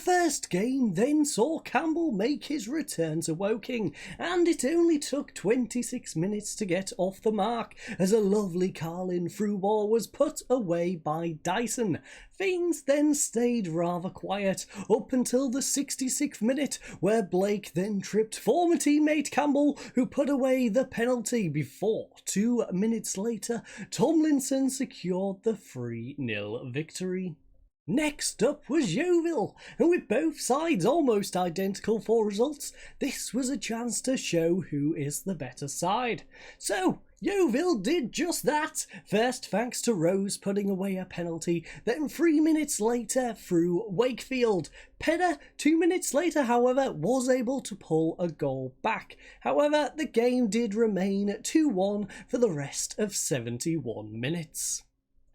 first game then saw Campbell make his return to Woking, and it only took 26 minutes to get off the mark as a lovely Carlin through ball was put away by Dyson. Things then stayed rather quiet up until the 66th minute, where Blake then tripped former teammate Campbell, who put away the penalty before 2 minutes later Tomlinson secured the 3-0 victory. Next up was Yeovil, and with both sides almost identical for results, this was a chance to show who is the better side. So, Yeovil did just that, first thanks to Rose putting away a penalty, then 3 minutes later through Wakefield. Pedder, 2 minutes later however, was able to pull a goal back. However, the game did remain 2-1 for the rest of 71 minutes.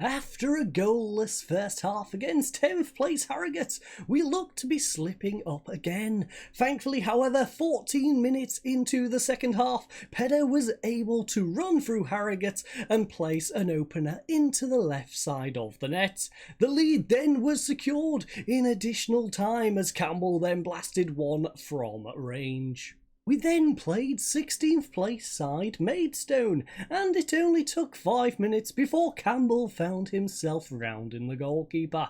After a goalless first half against 10th place Harrogate, we looked to be slipping up again. Thankfully, however, 14 minutes into the second half, Pedder was able to run through Harrogate and place an opener into the left side of the net. The lead then was secured in additional time as Campbell then blasted one from range. We then played 16th place side Maidstone, and it only took 5 minutes before Campbell found himself rounding the goalkeeper.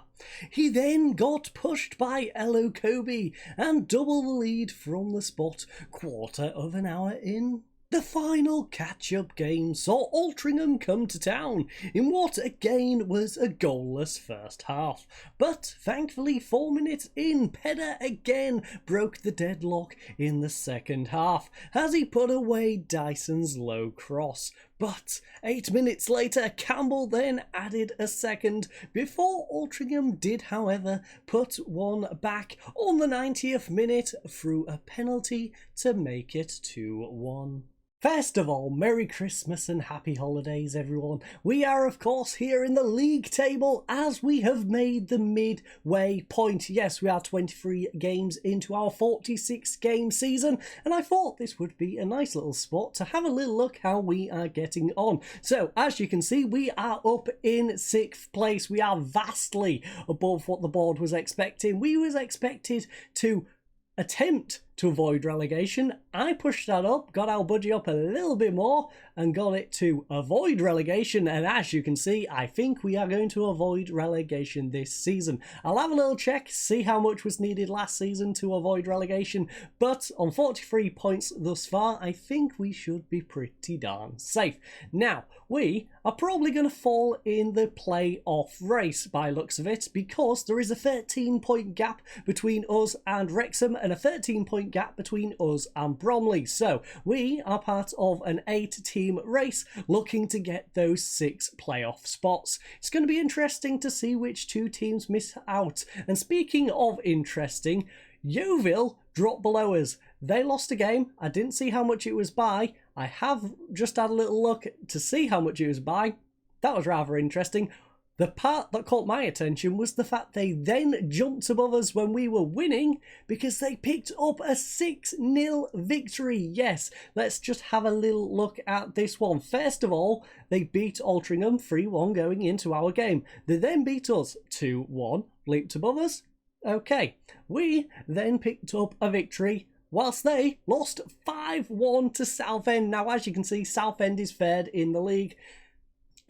He then got pushed by Elo Kobe and doubled the lead from the spot quarter of an hour in. The final catch-up game saw Altrincham come to town in what again was a goalless first half, but thankfully 4 minutes in, Pedder again broke the deadlock in the second half as he put away Dyson's low cross. But 8 minutes later, Campbell then added a second before Altrincham did, however, put one back on the 90th minute through a penalty to make it 2-1. First of all, Merry Christmas and Happy Holidays everyone. We are of course here in the league table as we have made the midway point. Yes, we are 23 games into our 46 game season, and I thought this would be a nice little spot to have a little look how we are getting on. So as you can see, we are up in 6th place. We are vastly above what the board was expecting. We was expected to attempt to avoid relegation. I pushed that up, got our budget up a little bit more and got it to avoid relegation, and as you can see, I think we are going to avoid relegation this season. I'll have a little check, see how much was needed last season to avoid relegation, but on 43 points thus far, I think we should be pretty darn safe. Now, we are probably going to fall in the playoff race by looks of it, because there is a 13-point gap between us and Wrexham and a 13-point gap between us and Bromley. So we are part of an 8-team race looking to get those 6 playoff spots. It's going to be interesting to see which 2 teams miss out. And speaking of interesting, Yeovil dropped below us. They lost a game. I didn't see how much it was by. I have just had a little look to see how much it was by. That was rather interesting. The part that caught my attention was the fact they then jumped above us when we were winning because they picked up a 6-0 victory. Yes, let's just have a little look at this one. First of all, they beat Altrincham 3-1 going into our game. They then beat us 2-1, leaped above us. Okay, we then picked up a victory whilst they lost 5-1 to Southend. Now, as you can see, Southend is third in the league.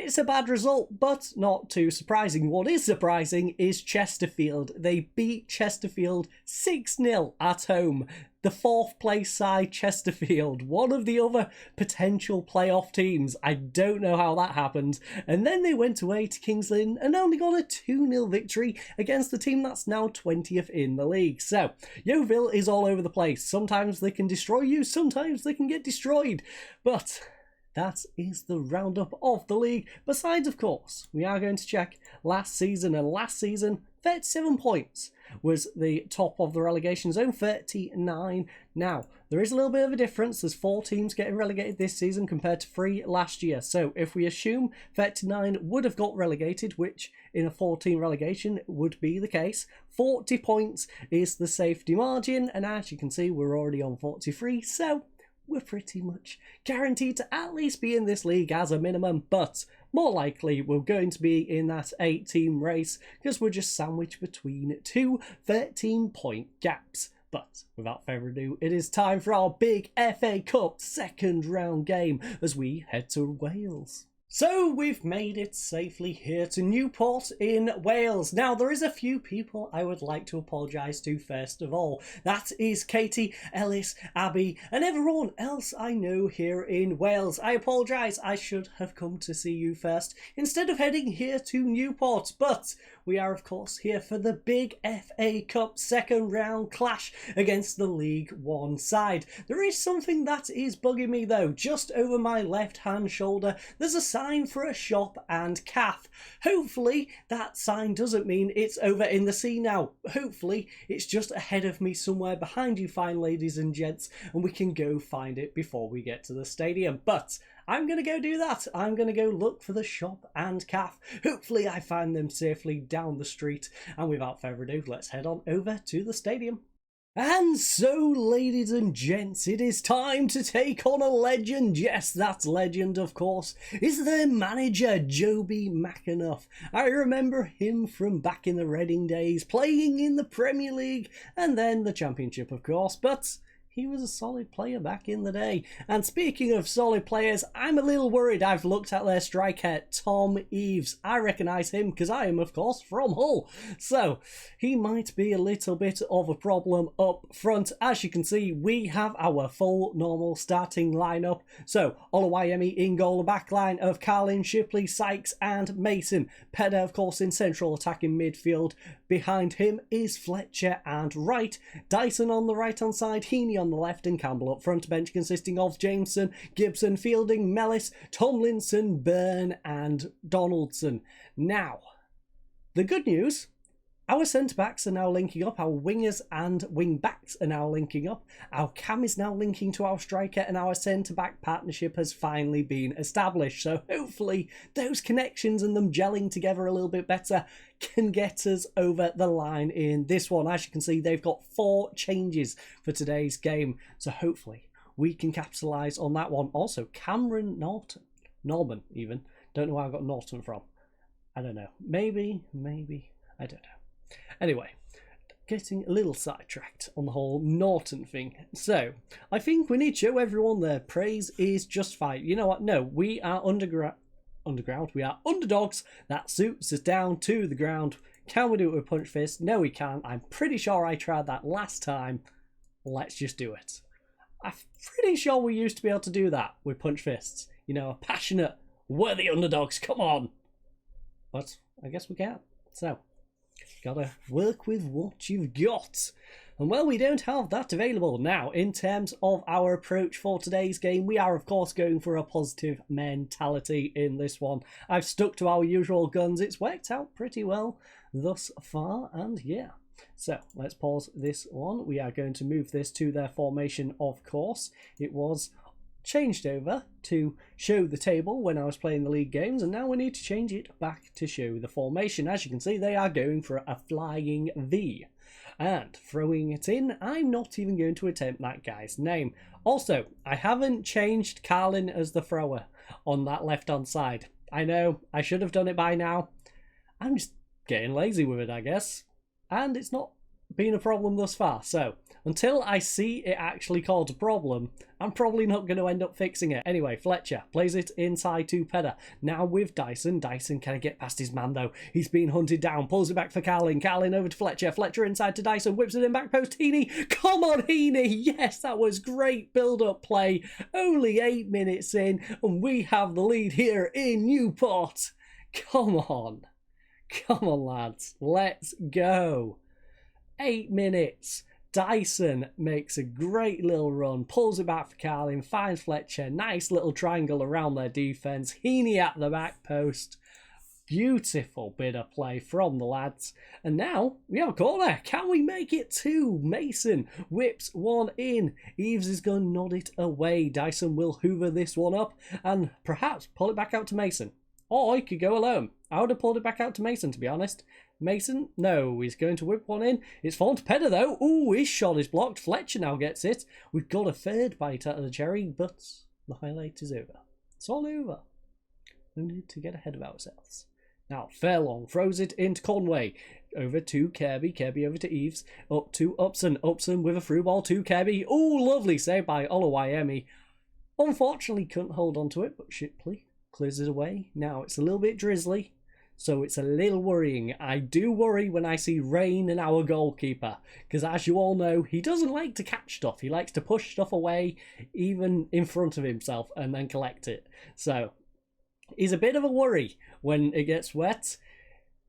It's a bad result, but not too surprising. What is surprising is Chesterfield. They beat Chesterfield 6-0 at home. The 4th place side, Chesterfield, one of the other potential playoff teams. I don't know how that happened. And then they went away to Kings Lynn and only got a 2-0 victory against the team that's now 20th in the league. So, Yeovil is all over the place. Sometimes they can destroy you, sometimes they can get destroyed. But that is the roundup of the league. Besides, of course, we are going to check last season, and last season, 37 points was the top of the relegation zone, 39. Now, there is a little bit of a difference. There's 4 teams getting relegated this season compared to 3 last year. So if we assume 39 would have got relegated, which in a 14 relegation would be the case, 40 points is the safety margin. And as you can see, we're already on 43. So we're pretty much guaranteed to at least be in this league as a minimum, but more likely we're going to be in that 8-team race because we're just sandwiched between two 13-point gaps. But without further ado, it is time for our big FA Cup second round game as we head to Wales. So we've made it safely here to Newport in Wales. Now there is a few people I would like to apologise to first of all. That is Katie, Ellis, Abby and everyone else I know here in Wales. I apologise, I should have come to see you first instead of heading here to Newport, but we are of course here for the big FA Cup second round clash against the League One side. There is something that is bugging me though. Just over my left hand shoulder there's a sign for a shop and cafe. Hopefully that sign doesn't mean it's over in the sea now. Hopefully it's just ahead of me somewhere behind you fine ladies and gents and we can go find it before we get to the stadium. But I'm going to go do that. I'm going to go look for the shop and cafe. Hopefully I find them safely down the street. And without further ado, let's head on over to the stadium. And so, ladies and gents, it is time to take on a legend. Yes, that legend, of course, is their manager, Joby McAnuff. I remember him from back in the Reading days, playing in the Premier League and then the Championship, of course, but he was a solid player back in the day. And speaking of solid players, I'm a little worried. I've looked at their striker, Tom Eaves. I recognise him because I am, of course, from Hull. So he might be a little bit of a problem up front. As you can see, we have our full normal starting lineup. So Oluwayemi in goal, a back line of Carlin, Shipley, Sykes and Mason. Pedder, of course, in central attacking midfield. Behind him is Fletcher and Wright. Dyson on the right-hand side, Heaney on the left and Campbell up front. Bench consisting of Jameson, Gibson, Fielding, Mellis, Tomlinson, Byrne and Donaldson. Now, the good news, our centre-backs are now linking up, our wingers and wing-backs are now linking up, our cam is now linking to our striker and our centre-back partnership has finally been established. So hopefully those connections and them gelling together a little bit better can get us over the line in this one. As you can see, they've got 4 changes for today's game, so hopefully we can capitalise on that one. Also, Cameron Norman even, don't know where I got Norton from. I don't know, maybe, I don't know. Anyway, getting a little sidetracked on the whole Norton thing. So, I think we need to show everyone their praise is justified. You know what? No, we are underground. We are underdogs. That suits us down to the ground. Can we do it with punch fist? No, we can't. I'm pretty sure I tried that last time. Let's just do it. I'm pretty sure we used to be able to do that with punch fists. You know, passionate, worthy underdogs. Come on. But I guess we can. So, gotta work with what you've got. And well, we don't have that available. Now, in terms of our approach for today's game, we are of course going for a positive mentality in this one. I've stuck to our usual guns. It's worked out pretty well thus far, and yeah. So, let's pause this one. We are going to move this to their formation, of course. It was changed over to show the table when I was playing the league games, and now we need to change it back to show the formation. As you can see, they are going for a flying V. And throwing it in, I'm not even going to attempt that guy's name. Also, I haven't changed Carlin as the thrower on that left-hand side. I know, I should have done it by now. I'm just getting lazy with it, I guess. And it's not been a problem thus far, so until I see it actually cause a problem, I'm probably not going to end up fixing it. Anyway, Fletcher plays it inside to Pedder. Now with Dyson. Dyson can't get past his man though. He's been hunted down. Pulls it back for Carlin. Carlin over to Fletcher. Fletcher inside to Dyson. Whips it in back post. Heaney. Come on, Heaney. Yes, that was great build-up play. Only 8 minutes in and we have the lead here in Newport. Come on. Come on, lads. Let's go. 8 minutes. Dyson makes a great little run, pulls it back for Carlin, finds Fletcher, nice little triangle around their defence, Heaney at the back post. Beautiful bit of play from the lads. And now we have a corner. Can we make it 2? Mason whips one in. Eaves is going to nod it away. Dyson will hoover this one up and perhaps pull it back out to Mason. Or he could go alone. I would have pulled it back out to Mason, to be honest. Mason, no, he's going to whip one in. It's fallen to Pedder, though. Ooh, his shot is blocked. Fletcher now gets it. We've got a third bite out of the cherry, but the highlight is over. It's all over. We need to get ahead of ourselves. Now, Fairlong throws it into Conway. Over to Kirby. Kirby over to Eves. Up to Upson. Upson with a through ball to Kirby. Ooh, lovely save by Oluwayemi. Unfortunately, couldn't hold on to it, but Shipley clears it away. Now, it's a little bit drizzly, so it's a little worrying. I do worry when I see rain in our goalkeeper, because as you all know, he doesn't like to catch stuff. He likes to push stuff away, even in front of himself, and then collect it. So, he's a bit of a worry when it gets wet.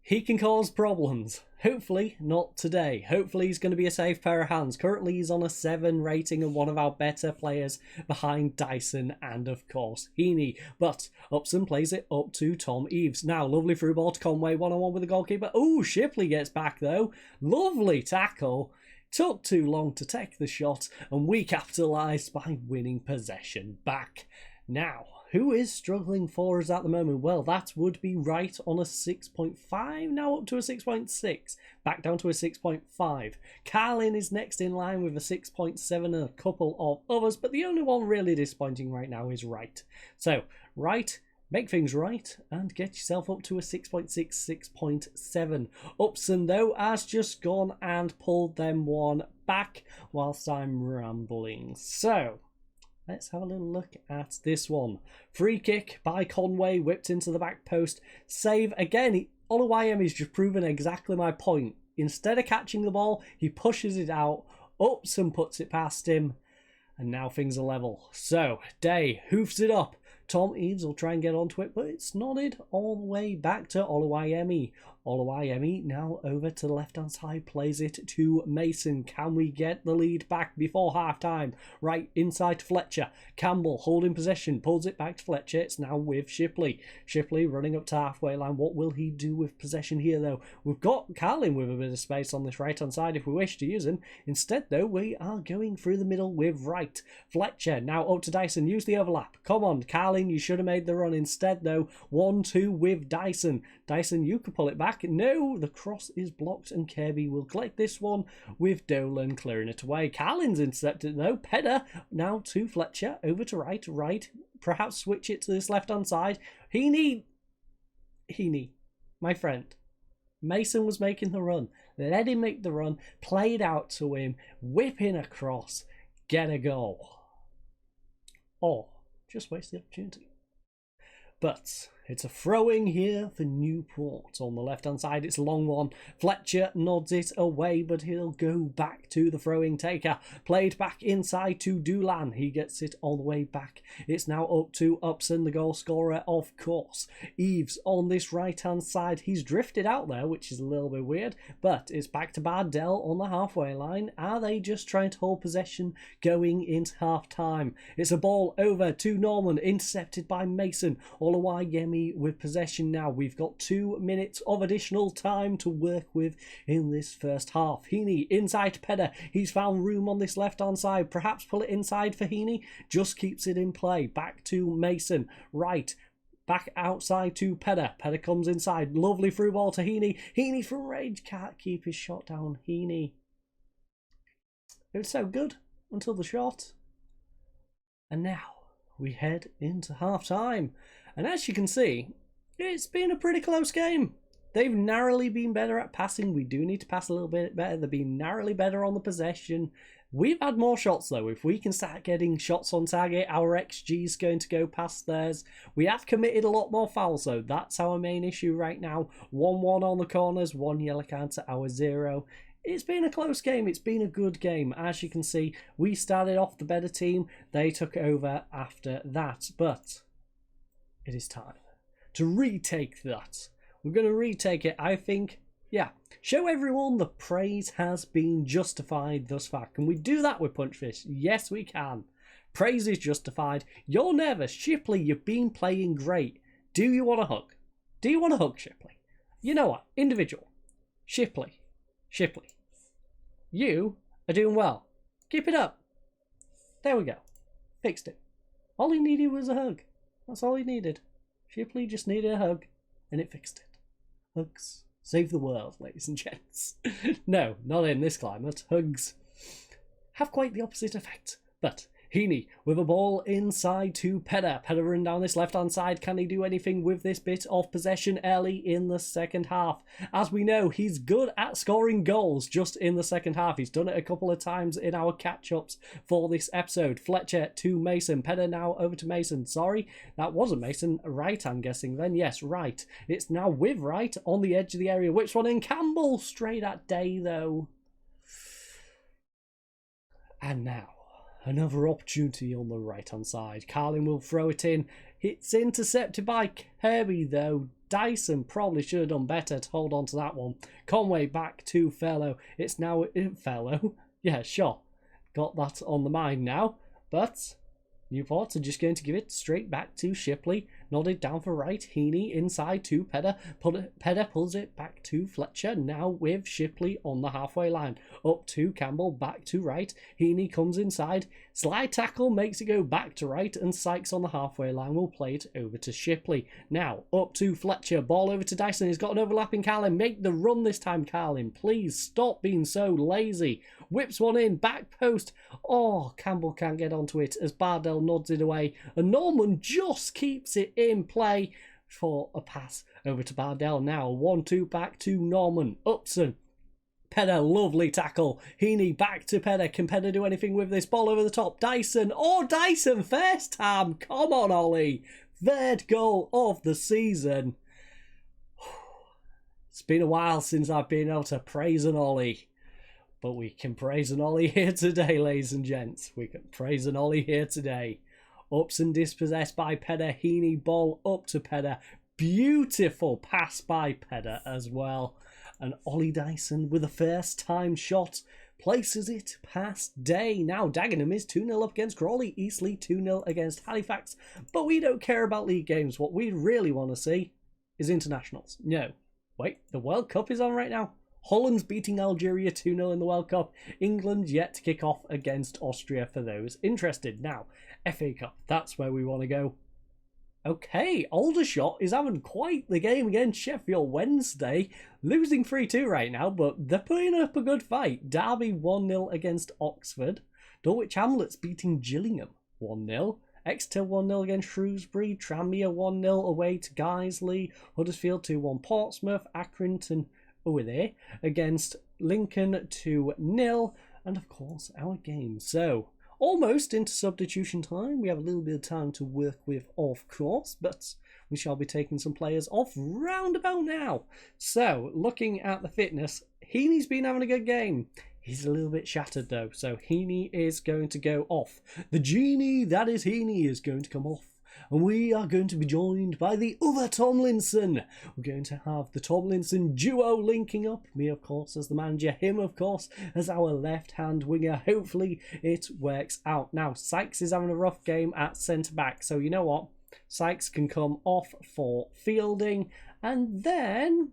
He can cause problems. Hopefully not today. Hopefully he's going to be a safe pair of hands. Currently he's on a 7 rating and one of our better players behind Dyson and of course Heaney. But Upson plays it up to Tom Eves. Now lovely through ball to Conway, one-on-one with the goalkeeper. Ooh, Shipley gets back though. Lovely tackle. Took too long to take the shot and we capitalised by winning possession back. Now, who is struggling for us at the moment? Well, that would be right on a 6.5, now up to a 6.6, back down to a 6.5. Carlin is next in line with a 6.7 and a couple of others, but the only one really disappointing right now is Wright. So, Wright, make things right and get yourself up to a 6.6, 6.7. Upson, though, has just gone and pulled them one back whilst I'm rambling. So, let's have a little look at this one. Free kick by Conway, whipped into the back post. Save again. Oluwayemi's just proven exactly my point. Instead of catching the ball, he pushes it out. Upson puts it past him. And now things are level. So, Day hoofs it up. Tom Eves will try and get onto it, but it's nodded all the way back to Oluwayemi. Oluwayemi now over to the left-hand side, plays it to Mason. Can we get the lead back before half-time? Right, inside to Fletcher. Campbell holding possession, pulls it back to Fletcher. It's now with Shipley. Shipley running up to halfway line. What will he do with possession here, though? We've got Carlin with a bit of space on this right-hand side if we wish to use him. Instead, though, we are going through the middle with Wright. Fletcher now up to Dyson. Use the overlap. Come on, Carlin, you should have made the run. Instead, though, 1-2 with Dyson. Dyson, you could pull it back. No, the cross is blocked and Kirby will collect this one with Dolan clearing it away. Carlin's intercepted though. Pedder now to Fletcher, over to Wright. Wright, perhaps switch it to this left-hand side. Heaney, my friend. Mason was making the run. Let him make the run. Play it out to him. Whip in across. Get a goal. Or just waste the opportunity. But it's a throw-in here for Newport. On the left-hand side, it's a long one. Fletcher nods it away, but he'll go back to the throwing taker. Played back inside to Doolan. He gets it all the way back. It's now up to Upson, the goal scorer, of course. Eves on this right-hand side. He's drifted out there, which is a little bit weird, but it's back to Bardell on the halfway line. Are they just trying to hold possession going into half-time? It's a ball over to Norman, intercepted by Mason. Oluwayemi with possession now. We've got 2 minutes of additional time to work with in this first half. Heaney inside to Pedder. He's found room on this left-hand side. Perhaps pull it inside for Heaney. Just keeps it in play. Back to Mason. Right. Back outside to Pedder. Pedder comes inside. Lovely through ball to Heaney. Heaney from range. Can't keep his shot down. Heaney. It was so good until the shot. And now we head into half-time. And as you can see, it's been a pretty close game. They've narrowly been better at passing. We do need to pass a little bit better. They've been narrowly better on the possession. We've had more shots though. If we can start getting shots on target, our XG is going to go past theirs. We have committed a lot more fouls though. That's our main issue right now. 1-1 on the corners, 1 yellow card to our 0. It's been a close game. It's been a good game. As you can see, we started off the better team. They took over after that. But it is time to retake that. We're going to retake it, I think. Yeah, show everyone the praise has been justified thus far. Can we do that with Punchfish? Yes, we can. Praise is justified. You're nervous. Shipley, you've been playing great. Do you want a hug? Do you want a hug, Shipley? You know what? Individual. Shipley. You are doing well. Keep it up. There we go. Fixed it. All he needed was a hug. That's all he needed. Shipley just needed a hug, and it fixed it. Hugs save the world, ladies and gents. No, not in this climate. Hugs have quite the opposite effect. But Heaney with a ball inside to Pedder. Pedder running down this left-hand side. Can he do anything with this bit of possession early in the second half? As we know, he's good at scoring goals just in the second half. He's done it a couple of times in our catch-ups for this episode. Fletcher to Mason. Pedder now over to Mason. Sorry, that wasn't Mason. Right, I'm guessing then. Yes, right. It's now with right on the edge of the area. Whips one in. Campbell straight at Day, though. And now, another opportunity on the right-hand side. Carlin will throw it in. It's intercepted by Kirby, though. Dyson probably should have done better to hold on to that one. Conway back to Fellow. It's now... Fellow? Yeah, sure. Got that on the mind now. But Newport are just going to give it straight back to Shipley. Nodded down for right. Heaney inside to Pedder. Pedder pulls it back to Fletcher. Now with Shipley on the halfway line. Up to Campbell. Back to right. Heaney comes inside. Slide tackle makes it go back to right. And Sykes on the halfway line will play it over to Shipley. Now up to Fletcher. Ball over to Dyson. He's got an overlapping Carlin. Make the run this time, Carlin. Please stop being so lazy. Whips one in. Back post. Oh, Campbell can't get onto it as Bardell nods it away. And Norman just keeps it in play for a pass over to Bardell. Now 1-2 back to Norman. Upson. Pedder, lovely tackle. Heaney back to Pedder. Can Pedder do anything with this? Ball over the top. Dyson. Oh, Dyson first time. Come on, Ollie. Third goal of the season. It's been a while since I've been able to praise an Ollie. But we can praise an Ollie here today, ladies and gents. We can praise an Ollie here today. Upson dispossessed by Pedder. Heaney ball up to Pedder. Beautiful pass by Pedder as well. And Ollie Dyson with a first time shot places it past Day. Now Dagenham is 2-0 up against Crawley. Eastleigh 2-0 against Halifax. But we don't care about league games. What we really want to see is internationals. No. Wait, the World Cup is on right now. Holland's beating Algeria 2-0 in the World Cup. England yet to kick off against Austria for those interested. Now, FA Cup, that's where we want to go. Okay, Aldershot is having quite the game against Sheffield Wednesday. Losing 3-2 right now, but they're putting up a good fight. Derby 1-0 against Oxford. Dulwich Hamlets beating Gillingham 1-0. Exeter 1-0 against Shrewsbury. Tranmere 1-0 away to Guiseley. Huddersfield 2-1 Portsmouth. Accrington over there against Lincoln 2-0. And of course, our game. So, almost into substitution time. We have a little bit of time to work with, of course, but we shall be taking some players off round about now. So, looking at the fitness, Heaney's been having a good game. He's a little bit shattered though, so Heaney is going to go off. The genie that is Heaney is going to come off. And we are going to be joined by the other Tomlinson. We're going to have the Tomlinson duo linking up. Me, of course, as the manager. Him, of course, as our left-hand winger. Hopefully, it works out. Now, Sykes is having a rough game at centre-back. So, you know what? Sykes can come off for fielding. And then,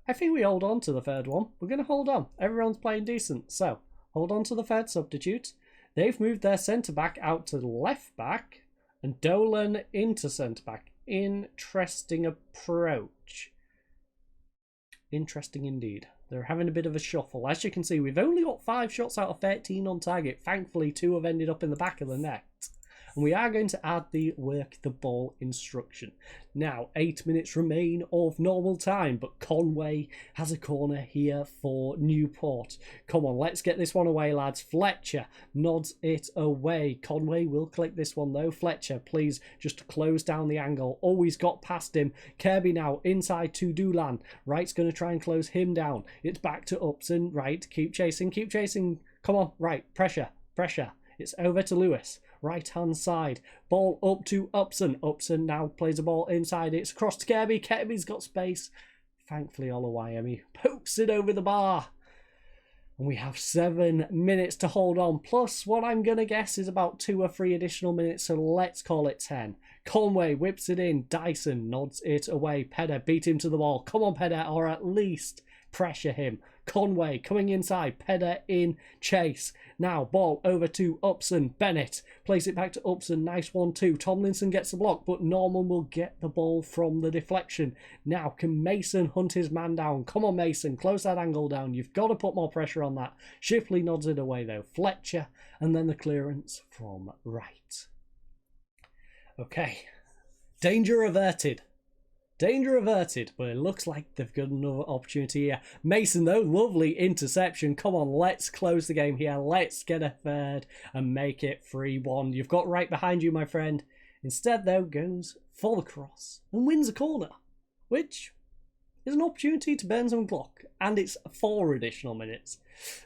I think we hold on to the third one. We're going to hold on. Everyone's playing decent. So, hold on to the third substitute. They've moved their centre-back out to the left-back. And Dolan into centre-back. Interesting approach. Interesting indeed. They're having a bit of a shuffle. As you can see, we've only got 5 shots out of 13 on target. Thankfully, 2 have ended up in the back of the net. And we are going to add the work the ball instruction. Now, 8 minutes remain of normal time, but Conway has a corner here for Newport. Come on, let's get this one away, lads. Fletcher nods it away. Conway will collect this one, though. Fletcher, please, just to close down the angle. Always got past him. Kirby now inside to Doolan. Right's going to try and close him down. It's back to Upson. Right, keep chasing, keep chasing. Come on, right, pressure, pressure. It's over to Lewis. Right-hand side. Ball up to Upson. Upson now plays the ball inside. It's across to Kirby. Kirby's got space. Thankfully, Olawayemi pokes it over the bar. And we have 7 minutes to hold on. Plus, what I'm going to guess is about 2 or 3 additional minutes. So let's call it 10. Conway whips it in. Dyson nods it away. Pedder beat him to the ball. Come on, Pedder. Or at least pressure him. Conway coming inside, Pedder in chase. Now ball over to Upson. Bennett plays it back to Upson. Nice 1-2. Tomlinson gets the block, but Norman will get the ball from the deflection. Now can Mason hunt his man down? Come on, Mason, close that angle down. You've got to put more pressure on that. Shipley nods it away though. Fletcher, and then the clearance from Wright. Okay, danger averted. Danger averted, but it looks like they've got another opportunity here. Mason, though, lovely interception. Come on, let's close the game here. Let's get a third and make it 3-1. You've got right behind you, my friend. Instead, though, goes for the cross and wins a corner, which is an opportunity to burn some clock. And it's 4 additional minutes.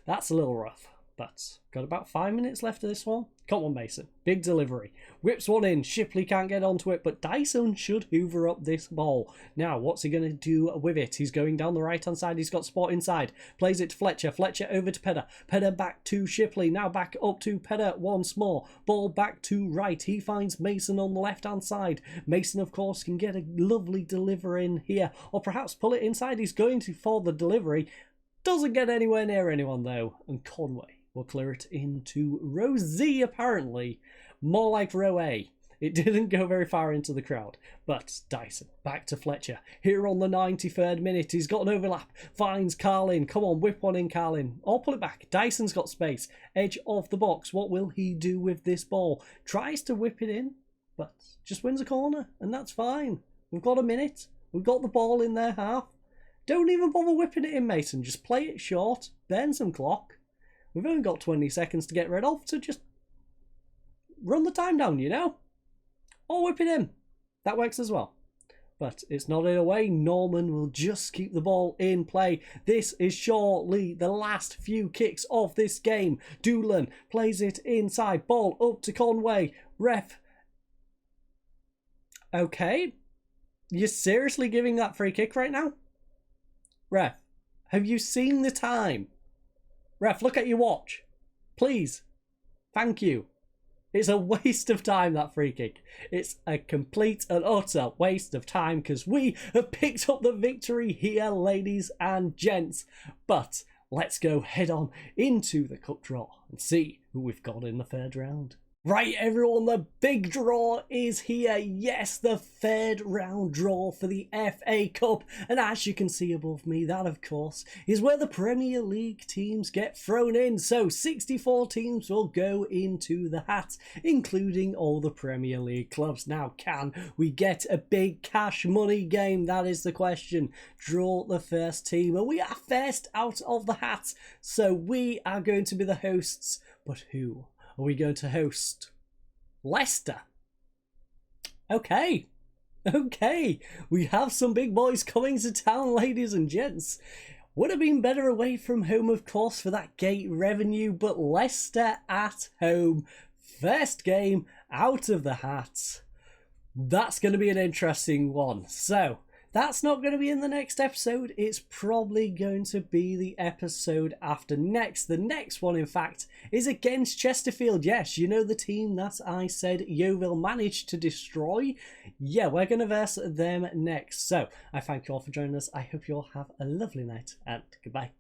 That's a little rough, but got about 5 minutes left of this one. Come on, Mason. Big delivery. Whips one in. Shipley can't get onto it, but Dyson should hoover up this ball. Now, what's he going to do with it? He's going down the right-hand side. He's got Spot inside. Plays it to Fletcher. Fletcher over to Pedder. Pedder back to Shipley. Now back up to Pedder once more. Ball back to Wright. He finds Mason on the left-hand side. Mason, of course, can get a lovely delivery in here, or perhaps pull it inside. He's going to for the delivery. Doesn't get anywhere near anyone, though. And Conway will clear it into row Z, apparently. More like row A. It didn't go very far into the crowd. But Dyson, back to Fletcher. Here on the 93rd minute, he's got an overlap. Finds Carlin. Come on, whip one in, Carlin. Or pull it back. Dyson's got space. Edge of the box. What will he do with this ball? Tries to whip it in, but just wins a corner. And that's fine. We've got a minute. We've got the ball in their half. Don't even bother whipping it in, Mason. Just play it short. Burn some clock. We've only got 20 seconds to get rid of, so just run the time down, you know? Or whip it in. That works as well. But it's not in a way. Norman will just keep the ball in play. This is surely the last few kicks of this game. Doolan plays it inside. Ball up to Conway. Ref. Okay. You're seriously giving that free kick right now? Ref, have you seen the time? Ref, look at your watch. Please. Thank you. It's a waste of time, that free kick. It's a complete and utter waste of time because we have picked up the victory here, ladies and gents. But let's go head on into the cup draw and see who we've got in the third round. Right, everyone, the big draw is here. Yes, the third round draw for the FA Cup. And as you can see above me, that, of course, is where the Premier League teams get thrown in. So 64 teams will go into the hat, including all the Premier League clubs. Now, can we get a big cash money game? That is the question. Draw the first team, and we are first out of the hat. So we are going to be the hosts. But who are we going to host? Leicester. Okay. We have some big boys coming to town, ladies and gents. Would have been better away from home, of course, for that gate revenue, but Leicester at home. First game out of the hat. That's going to be an interesting one. So, that's not going to be in the next episode. It's probably going to be the episode after next. The next one, in fact, is against Chesterfield. Yes, you know the team that I said Yeovil managed to destroy. Yeah, we're going to verse them next. So, I thank you all for joining us. I hope you all have a lovely night, and goodbye.